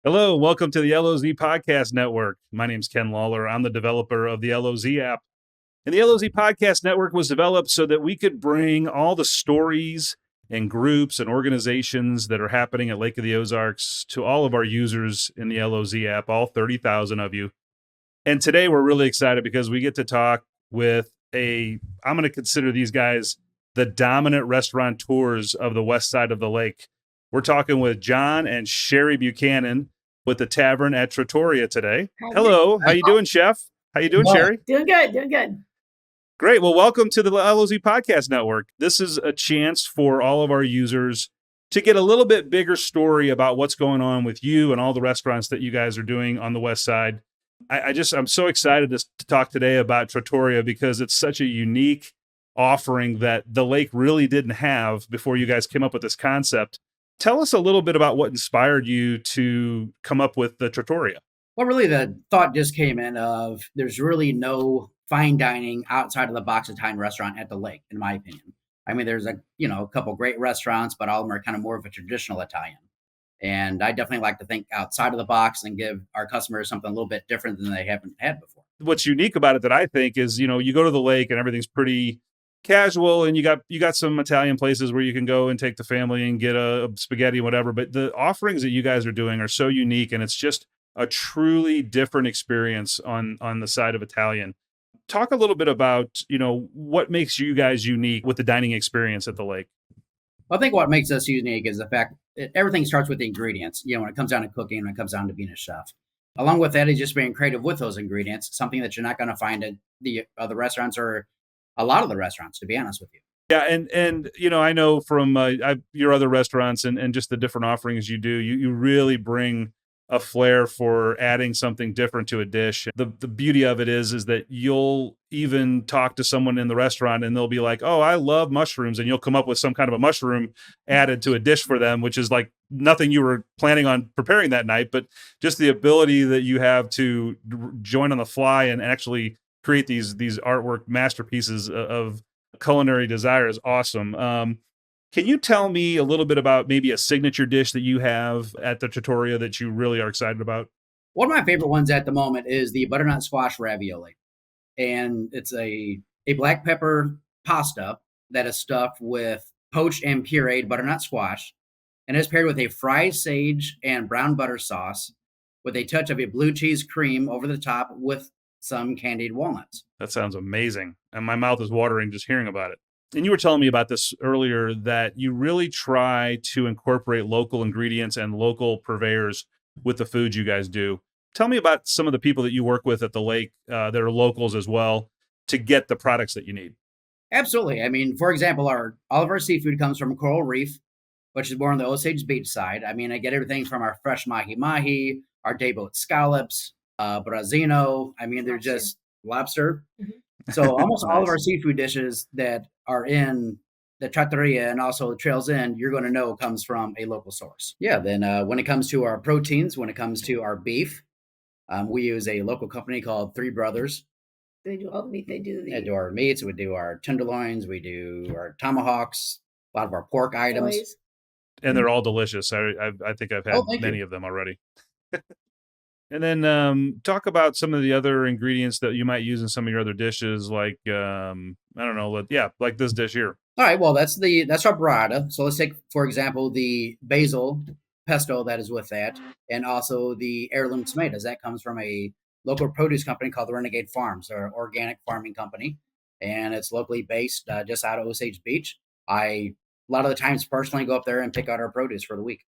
Hello, welcome to the LOZ Podcast Network. My name's Ken Lawler. I'm the developer of the LOZ app. And the LOZ Podcast Network was developed so that we could bring all the stories and groups and organizations that are happening at Lake of the Ozarks to all of our users in the LOZ app, all 30,000 of you. And today we're really excited because we get to talk with I'm going to consider these guys the dominant restaurateurs of the west side of the lake. We're talking with John and Sherri Buchanan with the Tavern at Trattoria today. Hello, how you doing, Chef? How you doing, Sherri? Doing good. Great. Well, welcome to the LOZ Podcast Network. This is a chance for all of our users to get a little bit bigger story about what's going on with you and all the restaurants that you guys are doing on the west side. I'm so excited to talk today about Trattoria because it's such a unique offering that the lake really didn't have before you guys came up with this concept. Tell us a little bit about what inspired you to come up with the Trattoria. Well, really, the thought just came in of there's really no fine dining outside of the box Italian restaurant at the lake, in my opinion. I mean, there's a couple great restaurants, but all of them are kind of more of a traditional Italian. And I definitely like to think outside of the box and give our customers something a little bit different than they haven't had before. What's unique about it that I think is, you go to the lake and everything's pretty casual, and you got some Italian places where you can go and take the family and get a spaghetti and whatever. But the offerings that you guys are doing are so unique, and it's just a truly different experience on the side of Italian. Talk a little bit about, what makes you guys unique with the dining experience at the lake. I think what makes us unique is the fact that everything starts with the ingredients, when it comes down to cooking, when it comes down to being a chef. Along with that is just being creative with those ingredients, something that you're not going to find at the other restaurants or a lot of the restaurants, to be honest with you. Yeah, and I know from your other restaurants and just the different offerings you do, you really bring a flair for adding something different to a dish. The beauty of it is that you'll even talk to someone in the restaurant and they'll be like, "Oh, I love mushrooms," and you'll come up with some kind of a mushroom added to a dish for them, which is like nothing you were planning on preparing that night, but just the ability that you have to join on the fly and actually create these artwork masterpieces of culinary desire is awesome. Can you tell me a little bit about maybe a signature dish that you have at the Trattoria that you really are excited about? One of my favorite ones at the moment is the butternut squash ravioli. And it's a black pepper pasta that is stuffed with poached and pureed butternut squash. And it's paired with a fried sage and brown butter sauce with a touch of a blue cheese cream over the top with some candied walnuts. That sounds amazing. And my mouth is watering just hearing about it. And you were telling me about this earlier, that you really try to incorporate local ingredients and local purveyors with the foods you guys do. Tell me about some of the people that you work with at the lake that are locals as well to get the products that you need. Absolutely. I mean, for example, all of our seafood comes from Coral Reef, which is more on the Osage Beach side. I mean, I get everything from our fresh mahi-mahi, our dayboat scallops, brazzino. I mean, they're just lobster. Mm-hmm. So almost all of our seafood dishes that are in the Trattoria and also the Trails Inn, you're going to know comes from a local source. Yeah, then when it comes to our proteins, when it comes to our beef, we use a local company called Three Brothers. They do all the meat. They do our meats. We do our tenderloins. We do our tomahawks, a lot of our pork items. Boys. And they're all delicious. I think I've had many of them already. And then talk about some of the other ingredients that you might use in some of your other dishes, like I don't know, like this dish here. All right, well that's our burrata. So let's take, for example, the basil pesto that is with that, and also the heirloom tomatoes. That comes from a local produce company called the Renegade Farms, or organic farming company, and it's locally based just out of Osage Beach. A lot of the times personally go up there and pick out our produce for the week.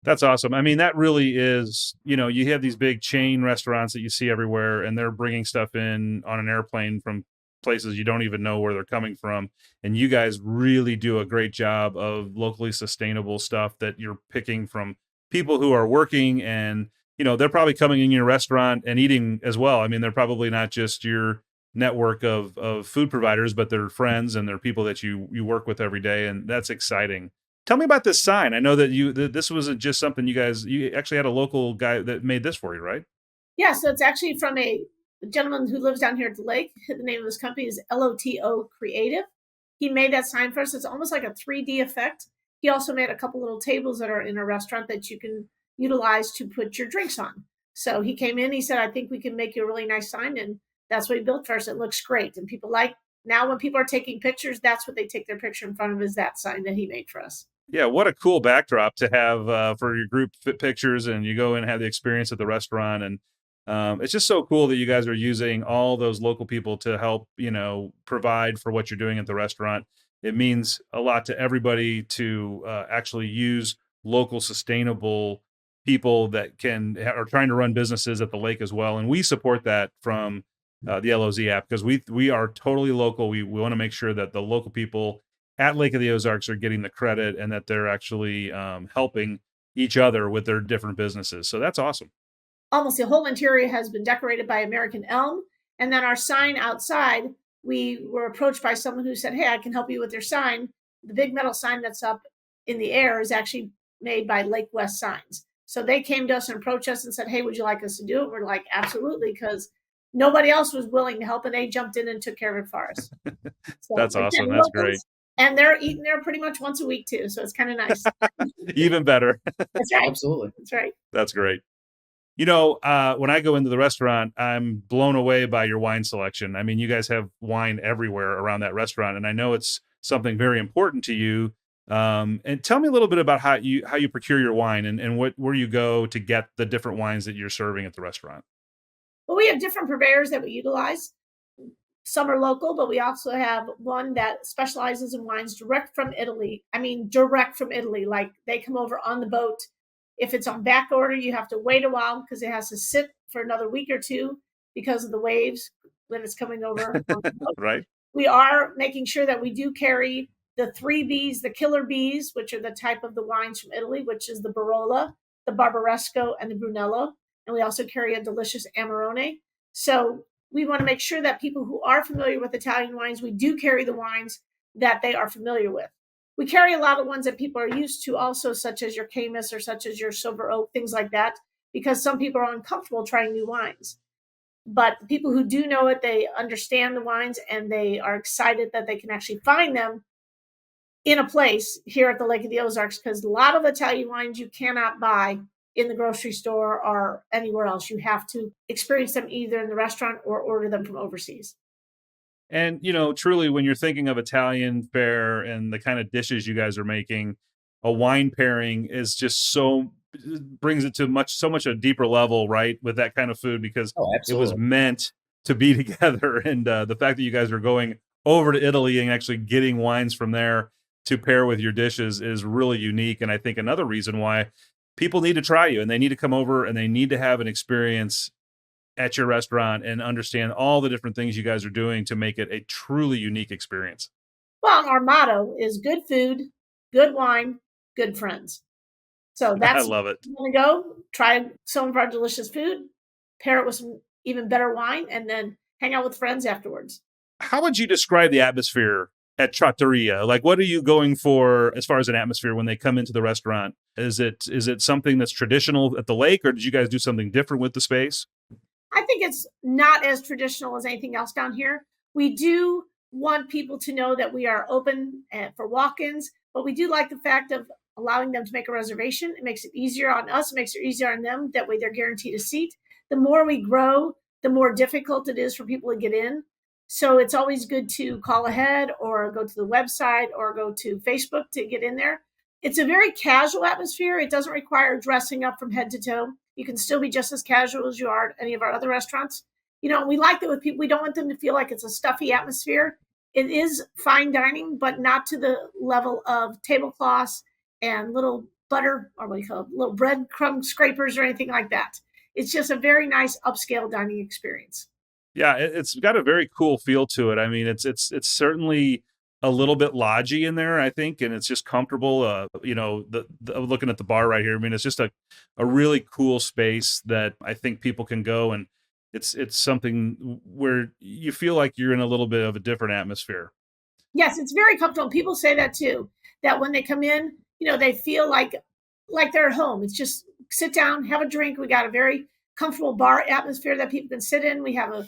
That's awesome. I mean, that really is, you have these big chain restaurants that you see everywhere, and they're bringing stuff in on an airplane from places you don't even know where they're coming from. And you guys really do a great job of locally sustainable stuff that you're picking from people who are working, and, they're probably coming in your restaurant and eating as well. I mean, they're probably not just your network of food providers, but they're friends and they're people that you work with every day. And that's exciting. Tell me about this sign. I know that this wasn't just something you actually had a local guy that made this for you, right? Yeah, so it's actually from a gentleman who lives down here at the lake. The name of his company is LOTO Creative. He made that sign for us. It's almost like a 3D effect. He also made a couple little tables that are in a restaurant that you can utilize to put your drinks on. So he came in, he said, I think we can make you a really nice sign. And that's what he built for us. It looks great. And people like, now when people are taking pictures, that's what they take their picture in front of, is that sign that he made for us. Yeah, what a cool backdrop to have for your group pictures, and you go in and have the experience at the restaurant. And it's just so cool that you guys are using all those local people to help, provide for what you're doing at the restaurant. It means a lot to everybody to actually use local, sustainable people that are trying to run businesses at the lake as well. And we support that from the LOZ app, because we are totally local. We want to make sure that the local people at Lake of the Ozarks are getting the credit, and that they're actually helping each other with their different businesses. So that's awesome. Almost the whole interior has been decorated by American elm. And then our sign outside, we were approached by someone who said, hey, I can help you with your sign. The big metal sign that's up in the air is actually made by Lake West Signs. So they came to us and approached us and said, hey, would you like us to do it? We're like, absolutely, because nobody else was willing to help, and they jumped in and took care of it for us. So, that's awesome. That's great. And they're eating there pretty much once a week too. So it's kind of nice. Even better. That's right. Absolutely. That's right. That's great. When I go into the restaurant, I'm blown away by your wine selection. I mean, you guys have wine everywhere around that restaurant, and I know it's something very important to you. And tell me a little bit about how you procure your wine, and where you go to get the different wines that you're serving at the restaurant. Well, we have different purveyors that we utilize. Some are local, but we also have one that specializes in wines direct from Italy. I mean, direct from Italy. Like, they come over on the boat. If it's on back order, you have to wait a while because it has to sit for another week or two because of the waves when it's coming over. Right. We are making sure that we do carry the 3 Bs, the killer bees, which are the type of the wines from Italy, which is the Barolo, the Barbaresco, and the Brunello. And we also carry a delicious Amarone. So we want to make sure that people who are familiar with Italian wines, we do carry the wines that they are familiar with. We carry a lot of ones that people are used to also, such as your Camus or such as your Silver Oak, things like that, because some people are uncomfortable trying new wines. But the people who do know it, they understand the wines, and they are excited that they can actually find them in a place here at the Lake of the Ozarks, because a lot of Italian wines you cannot buy in the grocery store or anywhere else. You have to experience them either in the restaurant or order them from overseas. And, truly, when you're thinking of Italian fare and the kind of dishes you guys are making, a wine pairing is just brings it to so much a deeper level, right? With that kind of food, because it was meant to be together. And the fact that you guys are going over to Italy and actually getting wines from there to pair with your dishes is really unique. And I think another reason why people need to try you, and they need to come over, and they need to have an experience at your restaurant and understand all the different things you guys are doing to make it a truly unique experience. Well, our motto is good food, good wine, good friends. So that's, I love it. You want to go try some of our delicious food, pair it with some even better wine, and then hang out with friends afterwards. How would you describe the atmosphere at Trattoria? Like, what are you going for as far as an atmosphere when they come into the restaurant? Is it something that's traditional at the lake, or did you guys do something different with the space? I think it's not as traditional as anything else down here. We do want people to know that we are open for walk-ins, but we do like the fact of allowing them to make a reservation. It makes it easier on us. It makes it easier on them. That way they're guaranteed a seat. The more we grow, the more difficult it is for people to get in. So it's always good to call ahead or go to the website or go to Facebook to get in there. It's a very casual atmosphere. It doesn't require dressing up from head to toe. You can still be just as casual as you are at any of our other restaurants. We like that with people. We don't want them to feel like it's a stuffy atmosphere. It is fine dining, but not to the level of tablecloths and little butter, or what do you call it, little breadcrumb scrapers or anything like that. It's just a very nice upscale dining experience. Yeah, it's got a very cool feel to it. I mean, it's certainly a little bit lodgy in there, I think, and it's just comfortable. Looking at the bar right here, I mean, it's just a really cool space that I think people can go, and it's something where you feel like you're in a little bit of a different atmosphere. Yes, it's very comfortable. People say that too, that when they come in, they feel like they're at home. It's just sit down, have a drink. We got a very comfortable bar atmosphere that people can sit in. We have a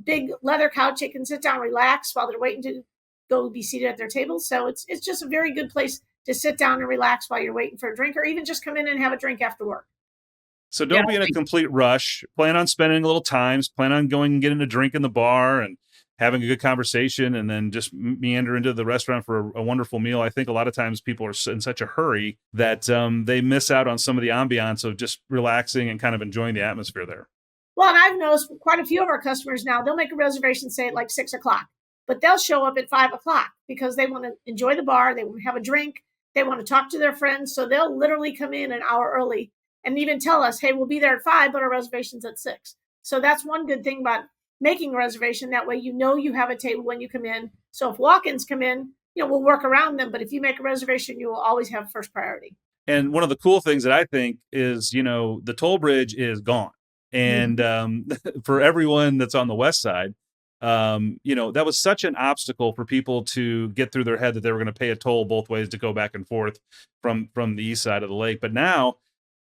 big leather couch they can sit down, relax while they're waiting to go be seated at their table. So it's just a very good place to sit down and relax while you're waiting for a drink, or even just come in and have a drink after work. So Yeah, don't be in a complete rush. Plan on spending a little time. Plan on going and getting a drink in the bar and having a good conversation, and then just meander into the restaurant for a wonderful meal. I think a lot of times people are in such a hurry that they miss out on some of the ambiance of just relaxing and kind of enjoying the atmosphere there. Well, and I've noticed quite a few of our customers now, they'll make a reservation, say at like 6:00, but they'll show up at 5:00 because they want to enjoy the bar. They want to have a drink. They want to talk to their friends. So they'll literally come in an hour early and even tell us, hey, we'll be there at 5, but our reservation's at 6. So that's one good thing about making a reservation. That way, you have a table when you come in. So if walk-ins come in, we'll work around them. But if you make a reservation, you will always have first priority. And one of the cool things that I think is, the toll bridge is gone. And for everyone that's on the west side, that was such an obstacle for people to get through their head that they were going to pay a toll both ways to go back and forth from the east side of the lake. But now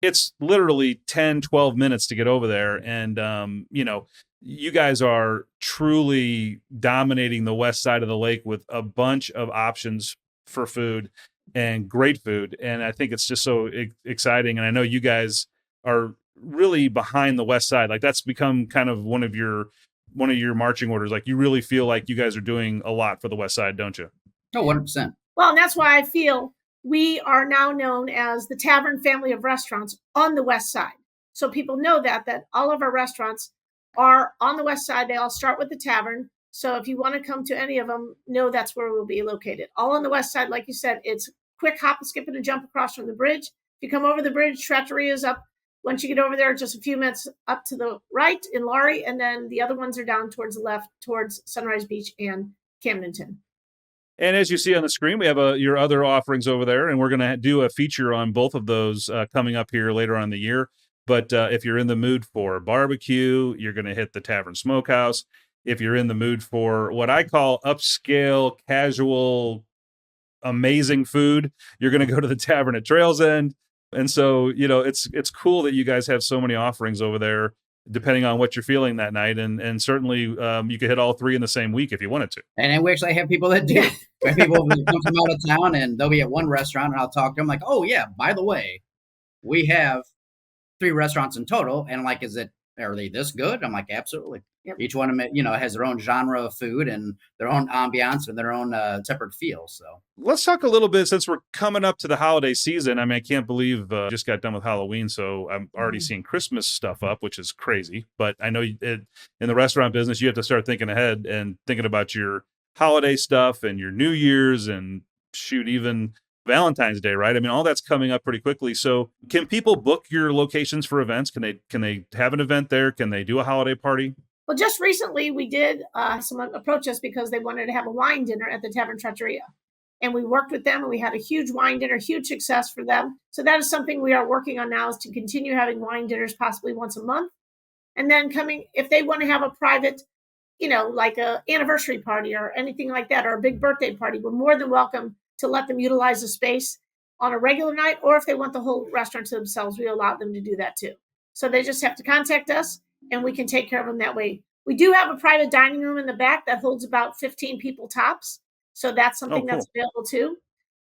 it's literally 10, 12 minutes to get over there. And, you guys are truly dominating the west side of the lake with a bunch of options for food and great food. And I think it's just so exciting. And I know you guys are really behind the west side. Like that's become kind of one of your marching orders. Like you really feel like you guys are doing a lot for the west side, don't you? Oh, 100%. Well, and that's why I feel we are now known as the Tavern family of restaurants on the west side. So people know that all of our restaurants are on the west side. They all start with the Tavern. So if you want to come to any of them, know that's where we'll be located. All on the west side, like you said, it's quick hop and skip and a jump across from the bridge. If you come over the bridge, Trattoria is up. Once you get over there, just a few minutes up to the right in Laurie, and then the other ones are down towards the left, towards Sunrise Beach and Camdenton. And as you see on the screen, we have your other offerings over there, and we're going to do a feature on both of those coming up here later on in the year. But if you're in the mood for barbecue, you're going to hit the Tavern Smokehouse. If you're in the mood for what I call upscale, casual, amazing food, you're going to go to the Tavern at Trails End. And so, it's cool that you guys have so many offerings over there, depending on what you're feeling that night. And certainly you could hit all three in the same week if you wanted to. And we actually have people that do. We have people who come from out of town and they'll be at one restaurant and I'll talk to them like, oh yeah, by the way, we have 3 restaurants in total. And I'm like, are they this good? I'm like, absolutely. Yep. Each one of them, has their own genre of food and their own ambiance and their own separate feel. So let's talk a little bit, since we're coming up to the holiday season. I mean, I can't believe I just got done with Halloween, so I'm already seeing Christmas stuff up, which is crazy. But I know in the restaurant business, you have to start thinking ahead and thinking about your holiday stuff and your New Year's and even Valentine's Day, right? I mean, all that's coming up pretty quickly. So can people book your locations for events? Can they have an event there? Can they do a holiday party? Well, just recently we did, someone approach us because they wanted to have a wine dinner at the Tavern Trattoria. And we worked with them and we had a huge wine dinner, huge success for them. So that is something we are working on now, is to continue having wine dinners possibly once a month. And then if they want to have a private, like a anniversary party or anything like that, or a big birthday party, we're more than welcome to let them utilize the space on a regular night. Or if they want the whole restaurant to themselves, we allow them to do that too. So they just have to contact us and we can take care of them that way. We do have a private dining room in the back that holds about 15 people tops. So that's something that's available too.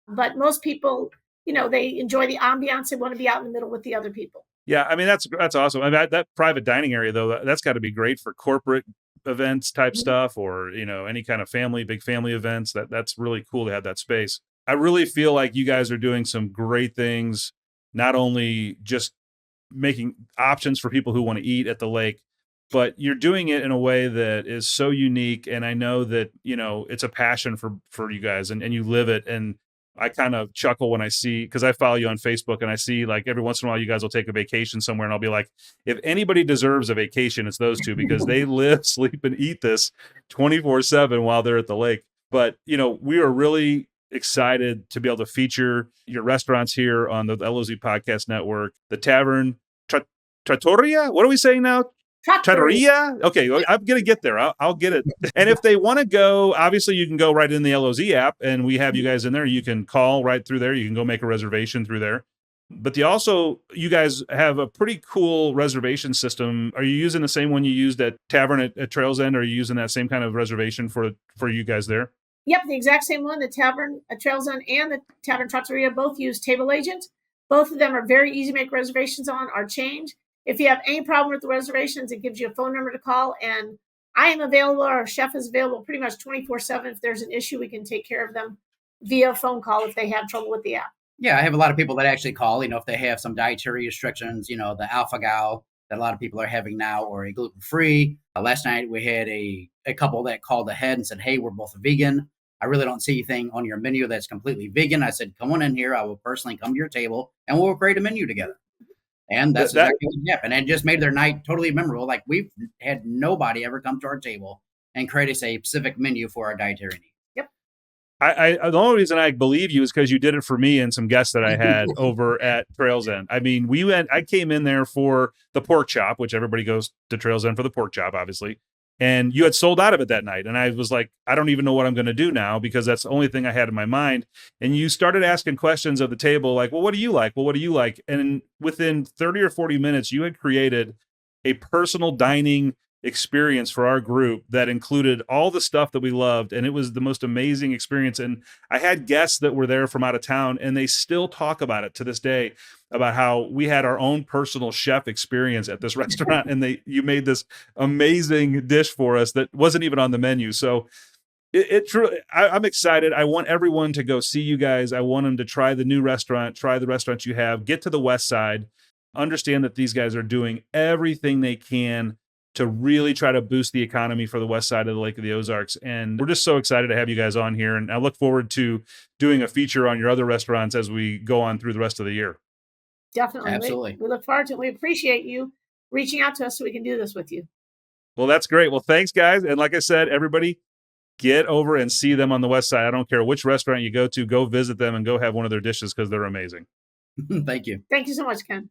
But most people, they enjoy the ambiance. They want to be out in the middle with the other people. Yeah, I mean, that's awesome. I mean, that private dining area, though, that's got to be great for corporate events type stuff, or, any kind of big family events. That's really cool to have that space. I really feel like you guys are doing some great things, not only just making options for people who want to eat at the lake, but you're doing it in a way that is so unique. And I know that, it's a passion for you guys and you live it. And I kind of chuckle when I see, because I follow you on Facebook and I see like every once in a while you guys will take a vacation somewhere and I'll be like, if anybody deserves a vacation, it's those two, because they live, sleep, and eat this 24/7 while they're at the lake. But, we are really excited to be able to feature your restaurants here on the LOZ Podcast Network. The Tavern, Trattoria? What are we saying now? Trattoria? Okay, I'm going to get there. I'll get it. And if they want to go, obviously you can go right in the LOZ app and we have you guys in there. You can call right through there. You can go make a reservation through there. But you guys have a pretty cool reservation system. Are you using the same one you used at Tavern at Trails End? Or are you using that same kind of reservation for you guys there? Yep, the exact same one. The Tavern at Trails End and the Tavern Trattoria both use Table Agent. Both of them are very easy to make reservations on, are changed. If you have any problem with the reservations, it gives you a phone number to call, and I am available. Our chef is available pretty much 24/7. If there's an issue, we can take care of them via phone call if they have trouble with the app. Yeah, I have a lot of people that actually call, if they have some dietary restrictions, the alpha-gal that a lot of people are having now, or a gluten-free. Last night we had a couple that called ahead and said, hey, we're both vegan. I really don't see anything on your menu that's completely vegan. I said, come on in here. I will personally come to your table and we'll create a menu together. And that's That exactly what happened. And it just made their night totally memorable. Like, we've had nobody ever come to our table and create a specific menu for our dietary needs. Yep. I the only reason I believe you is because you did it for me and some guests that I had over at Trails End. I mean, I came in there for the pork chop, which everybody goes to Trails End for the pork chop, obviously. And you had sold out of it that night. And I was like, I don't even know what I'm going to do now, because that's the only thing I had in my mind. And you started asking questions of the table, like, well, what do you like? Well, what do you like? And within 30 or 40 minutes, you had created a personal dining experience for our group that included all the stuff that we loved. And it was the most amazing experience. And I had guests that were there from out of town, and they still talk about it to this day, about how we had our own personal chef experience at this restaurant. And you made this amazing dish for us that wasn't even on the menu. So it truly, I'm excited. I want everyone to go see you guys. I want them to try the new restaurant, try the restaurants you have, get to the West Side, understand that these guys are doing everything they can to really try to boost the economy for the west side of the Lake of the Ozarks. And we're just so excited to have you guys on here. And I look forward to doing a feature on your other restaurants as we go on through the rest of the year. Definitely. Absolutely. We look forward to it. We appreciate you reaching out to us so we can do this with you. Well, that's great. Well, thanks, guys. And like I said, everybody, get over and see them on the west side. I don't care which restaurant you go to, go visit them and go have one of their dishes, because they're amazing. Thank you. Thank you so much, Ken.